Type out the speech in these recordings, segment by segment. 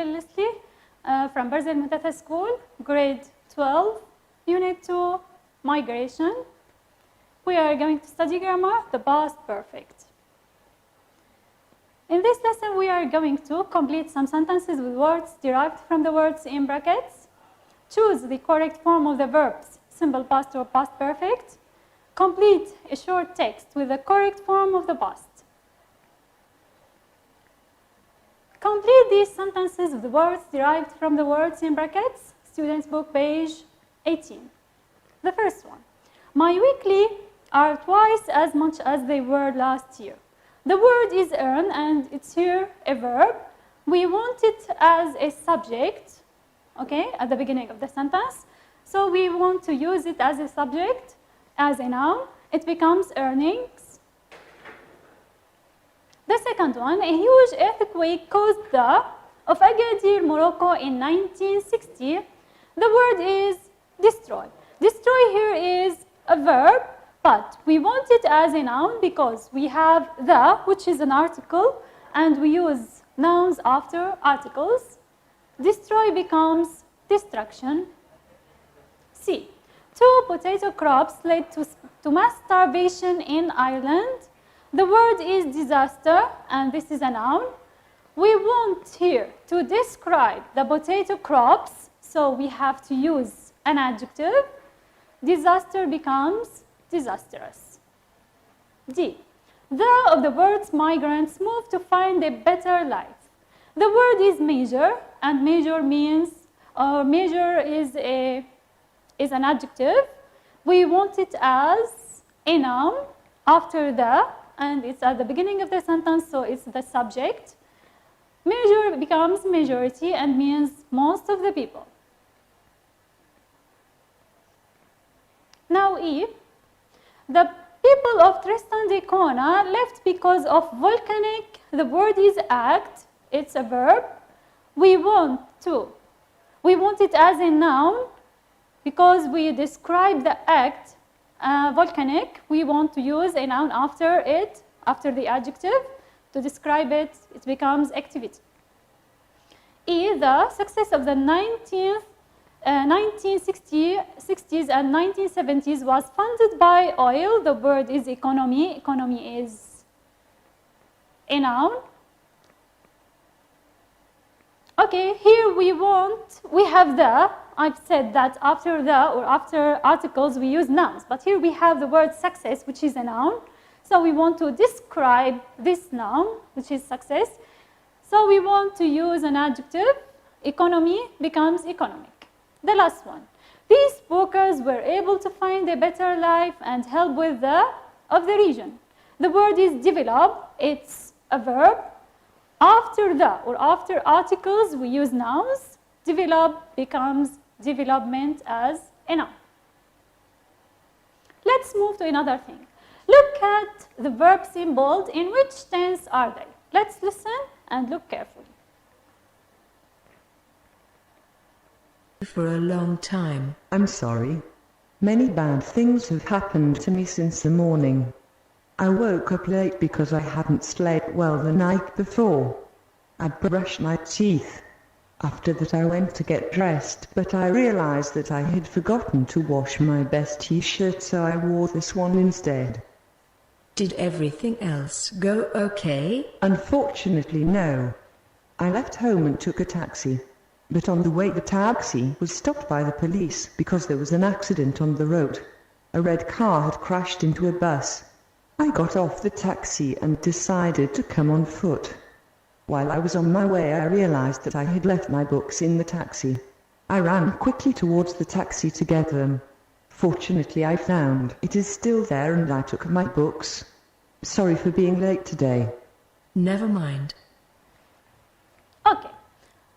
Leslie from Barzil Mutatha School, grade 12, unit 2, migration. We are going to study grammar, the past perfect. In this lesson, we are going to complete some sentences with words derived from the words in brackets, choose the correct form of the verbs, simple past or past perfect, complete a short text with the correct form of the past. Complete these sentences with words derived from the words in brackets, students' book, page 18. The first one, my weekly are twice as much as they were last year. The word is earn and it's here a verb. We want it as a subject, okay, at the beginning of the sentence. So we want to use it as a subject, as a noun. It becomes earnings. The second one, a huge earthquake caused the of Agadir, Morocco in 1960. The word is destroy. Destroy here is a verb, but we want it as a noun because we have the, which is an article, and we use nouns after articles. Destroy becomes destruction. C. 2 potato crops led to mass starvation in Ireland. The word is disaster, and this is a noun. We want here to describe the potato crops, so we have to use an adjective. Disaster becomes disastrous. D. The of the words migrants move to find a better life. The word is measure, and measure means, measure is an adjective. We want it as a noun after the, and it's at the beginning of the sentence, so it's the subject. Measure becomes majority and means most of the people. Now E. The people of Tristan da Cunha left because of volcanic. The word is act. It's a verb. We want it as a noun because we describe the act volcanic. We want to use a noun after it, after the adjective. To describe it, it becomes activity. E. The success of the 1960s and 1970s was funded by oil. The word is economy. Economy is a noun. Okay, here we have the, I've said that after the or after articles we use nouns, but here we have the word success, which is a noun. So we want to describe this noun, which is success. So we want to use an adjective. Economy becomes economic. The last one. These workers were able to find a better life and help with the of the region. The word is develop. It's a verb. After the or after articles, we use nouns. Develop becomes development as a noun. Let's move to another thing. Look at the verbs in bold. In which tense are they? Let's listen and look carefully. For a long time. I'm sorry. Many bad things have happened to me since the morning. I woke up late because I hadn't slept well the night before. I brushed my teeth. After that I went to get dressed, but I realized that I had forgotten to wash my best t-shirt, so I wore this one instead. Did everything else go okay? Unfortunately, no. I left home and took a taxi. But on the way the taxi was stopped by the police because there was an accident on the road. A red car had crashed into a bus. I got off the taxi and decided to come on foot. While I was on my way, I realized that I had left my books in the taxi. I ran quickly towards the taxi to get them. Fortunately, I found it is still there and I took my books. Sorry for being late today. Never mind. Okay.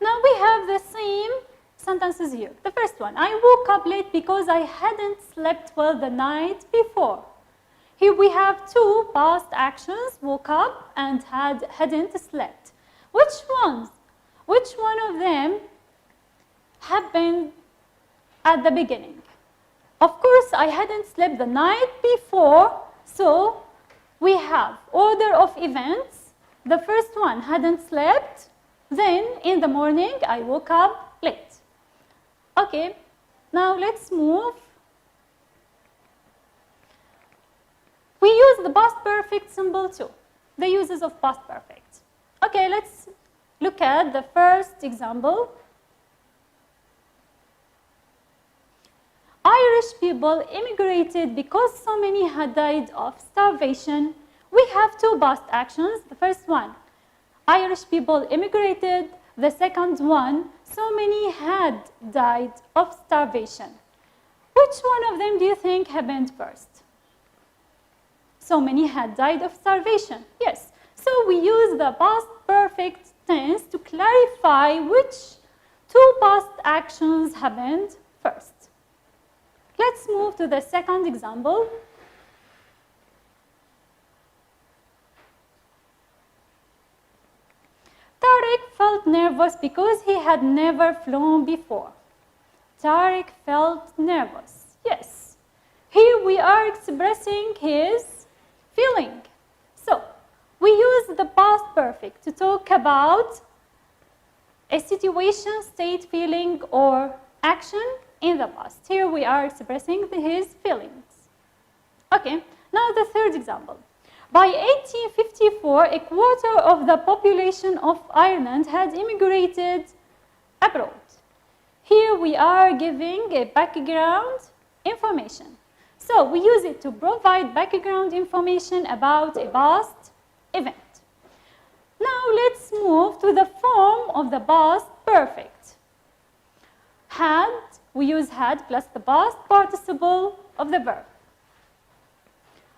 Now we have the same sentences here. The first one, I woke up late because I hadn't slept well the night before. Here we have two past actions, woke up and hadn't slept. Which one of them happened at the beginning? Of course, I hadn't slept the night before, so we have order of events. The first one, hadn't slept. Then in the morning I woke up late. Okay, now let's move. We use the past perfect simple too, the uses of past perfect. Okay, let's look at the first example. Irish people immigrated because so many had died of starvation. We have two past actions. The first one, Irish people immigrated. The second one, so many had died of starvation. Which one of them do you think happened first? So many had died of starvation. Yes. So we use the past perfect tense to clarify which two past actions happened first. Let's move to the second example. Tariq felt nervous because he had never flown before. Tariq felt nervous. Yes. Here we are expressing his feeling. So, we use the past perfect to talk about a situation, state, feeling, or action in the past. Here we are expressing his feelings. Okay, now the third example. By 1854, a quarter of the population of Ireland had immigrated abroad. Here we are giving a background information. So we use it to provide background information about a past event. Now let's move to the form of the past perfect. Had, we use had plus the past participle of the verb.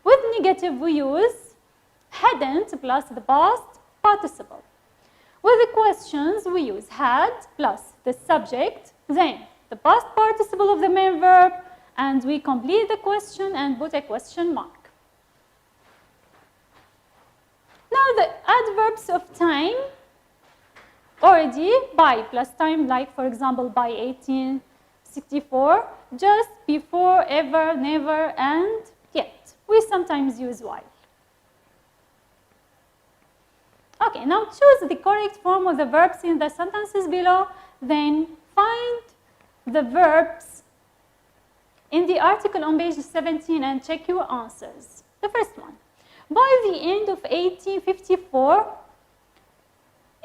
With negative, we use hadn't plus the past participle. With the questions, we use had plus the subject, then the past participle of the main verb, and we complete the question and put a question mark. Now the adverbs of time, already by plus time, like for example by 1864, just, before, ever, never, and yet. We sometimes use while. Okay, now choose the correct form of the verbs in the sentences below, then find the verbs in the article on page 17 and check your answers. The first one. By the end of 1854,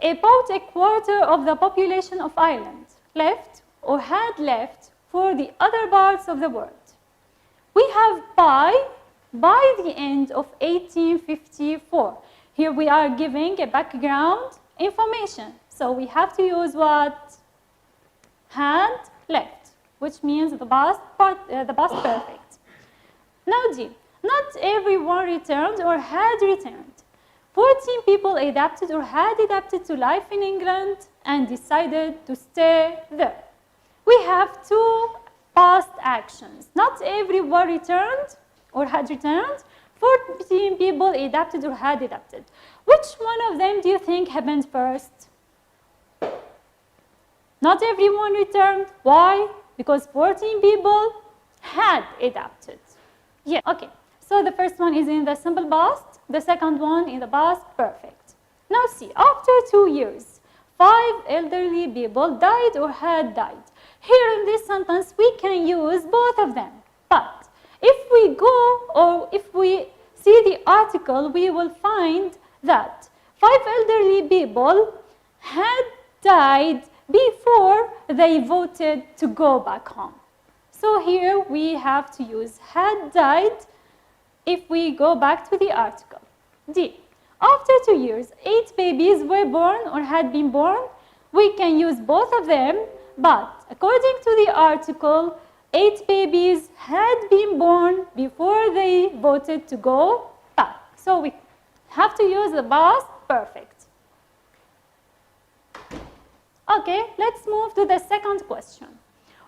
about a quarter of the population of Ireland left or had left for the other parts of the world. We have by the end of 1854. Here we are giving a background information. So we have to use what? Had left, which means the past perfect. Now D. Not everyone returned or had returned. 14 people adapted or had adapted to life in England and decided to stay there. We have two past actions. Not everyone returned or had returned. 14 people adapted or had adapted. Which one of them do you think happened first? Not everyone returned. Why? Because 14 people had adapted. Yeah, okay. So the first one is in the simple past, the second one in the past perfect. Now see, after 2 years, 5 elderly people died or had died. Here in this sentence, we can use both of them. But if we go or if we see the article, we will find that 5 elderly people had died before they voted to go back home. So here we have to use had died if we go back to the article. D. After 2 years, 8 babies were born or had been born. We can use both of them, but according to the article, 8 babies had been born before they voted to go back. So we have to use the past perfect. Okay, let's move to the second question.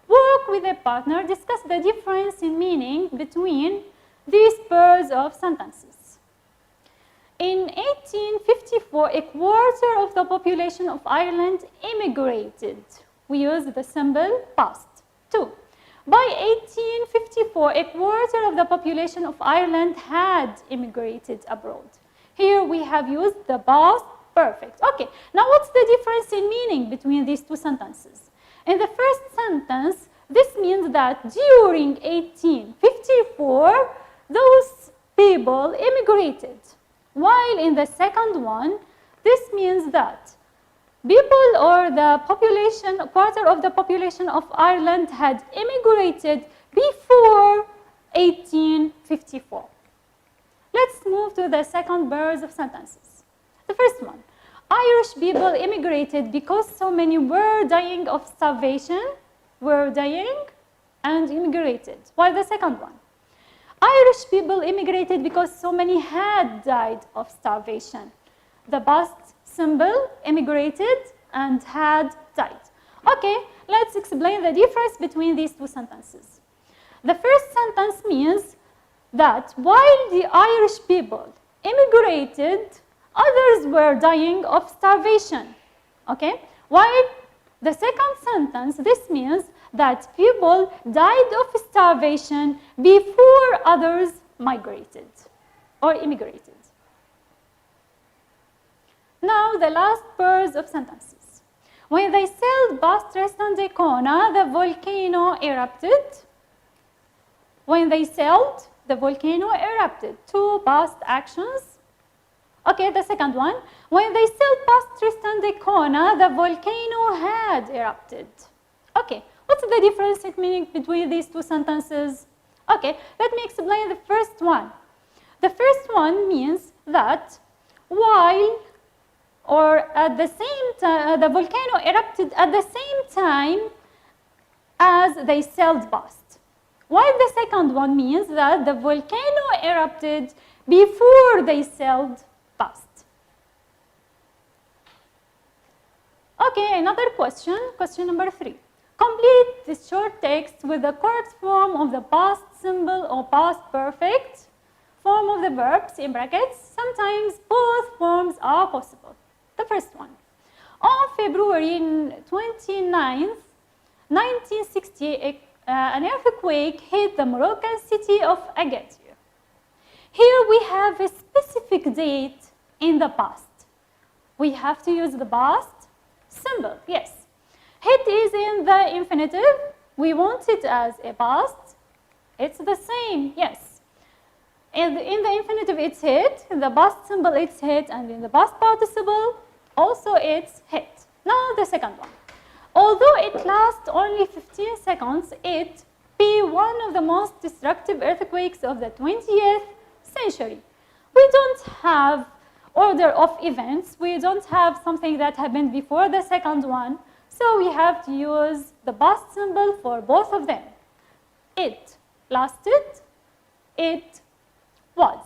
Work with a partner, discuss the difference in meaning between these pairs of sentences. In 1854, a quarter of the population of Ireland immigrated. We use the simple past. 2. By 1854, a quarter of the population of Ireland had immigrated abroad. Here we have used the past perfect. Okay, now what's the difference in meaning between these two sentences? In the first sentence, this means that during 1854, those people immigrated. While in the second one, this means that people or the population, quarter of the population of Ireland had immigrated before 1854. Let's move to the second pairs of sentences. The first one, Irish people immigrated because so many were dying of starvation, were dying and immigrated. While the second one, Irish people immigrated because so many had died of starvation. The past symbol, immigrated and had died. Okay, let's explain the difference between these two sentences. The first sentence means that while the Irish people immigrated, others were dying of starvation. Okay? While the second sentence, this means that people died of starvation before others migrated or immigrated. Now, the last pairs of sentences. When they sailed past Tristan da Cunha, the volcano erupted. When they sailed, the volcano erupted. Two past actions. Okay, the second one. When they sailed past Tristan da Cunha, the volcano had erupted. Okay, what's the difference in meaning between these two sentences? Okay, let me explain the first one. The first one means that while or at the same time, the volcano erupted at the same time as they sailed past. While the second one means that the volcano erupted before they sailed past. Okay, another question, question number 3. Complete this short text with the correct form of the past simple or past perfect form of the verbs in brackets. Sometimes both forms are possible. The first one. On February 29th, 1960, an earthquake hit the Moroccan city of Agadir. Here we have a specific date in the past. We have to use the past symbol, yes. Hit is in the infinitive. We want it as a past. It's the same, yes. In the infinitive, it's hit. In the past symbol, it's hit. And in the past participle, also it's hit. Now the second one. Although it lasts only 15 seconds, it be one of the most destructive earthquakes of the 20th century. We don't have order of events. We don't have something that happened before the second one. So we have to use the past symbol for both of them. It lasted. It was.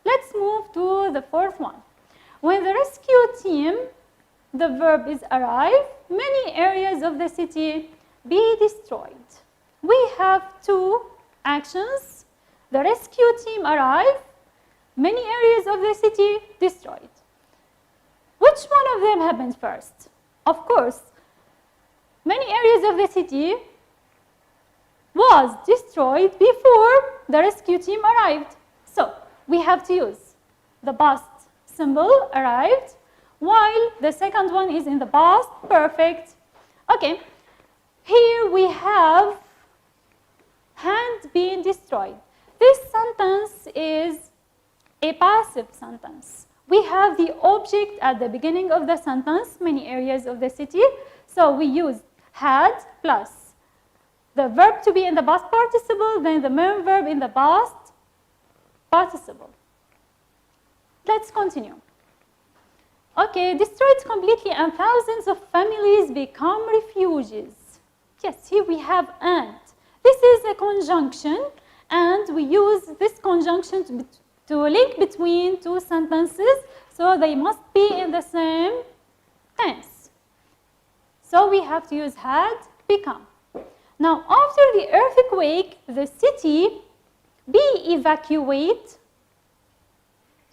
Let's move to the fourth one. When the rescue team, the verb is arrive, many areas of the city be destroyed. We have two actions. The rescue team arrive, many areas of the city destroyed. Which one of them happened first? Of course, many areas of the city was destroyed before the rescue team arrived. So we have to use the past symbol, arrived, while the second one is in the past perfect. Okay, here we have hand being destroyed. This sentence is a passive sentence. We have the object at the beginning of the sentence, many areas of the city. So we use had plus the verb to be in the past participle, then the main verb in the past participle. Let's continue. Okay, destroyed completely and thousands of families become refugees. Yes, here we have and. This is a conjunction and we use this conjunction to link between two sentences, so they must be in the same tense. So we have to use had, become. Now, after the earthquake, the city be evacuate.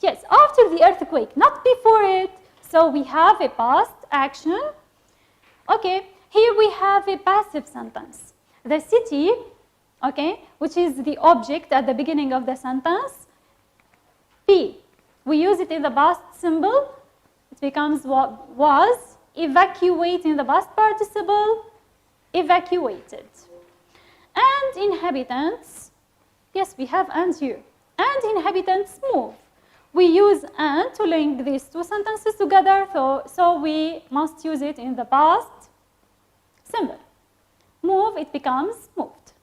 Yes, after the earthquake, not before it. So we have a past action. Okay, here we have a passive sentence. The city, okay, which is the object at the beginning of the sentence, be. We use it in the past symbol, It becomes what was. Evacuate in the past participle, evacuated. And inhabitants, yes, we have and here. And inhabitants move. We use and to link these two sentences together, so we must use it in the past simple. Move, it becomes moved.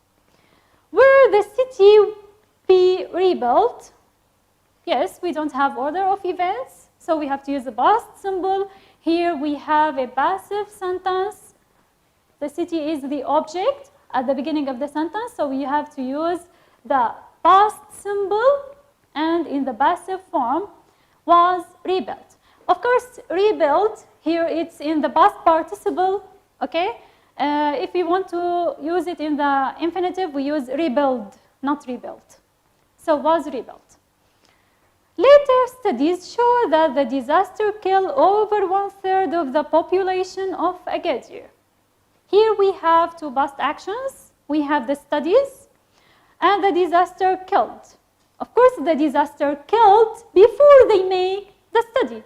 Will the city be rebuilt? Yes, we don't have order of events, so we have to use the past symbol. Here we have a passive sentence. The city is the object at the beginning of the sentence, so we have to use the past symbol, and in the passive form was rebuilt. Of course, rebuilt, here it's in the past participle, okay? If we want to use it in the infinitive, we use rebuild, not rebuilt. So was rebuilt. Later studies show that the disaster killed over 1/3 of the population of Agadir. Here we have two past actions. We have the studies and the disaster killed. Of course, the disaster killed before they make the study.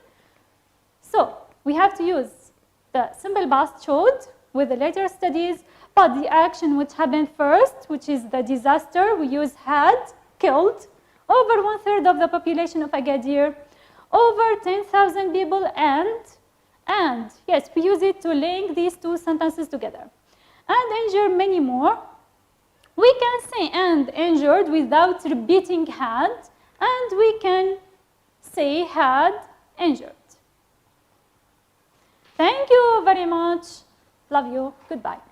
So we have to use the simple past showed with the later studies, but the action which happened first, which is the disaster, we use had, killed, over 1/3 of the population of Agadir, over 10,000 people, and, yes, we use it to link these two sentences together. And injured many more. We can say and injured without repeating had, and we can say had injured. Thank you very much. Love you. Goodbye.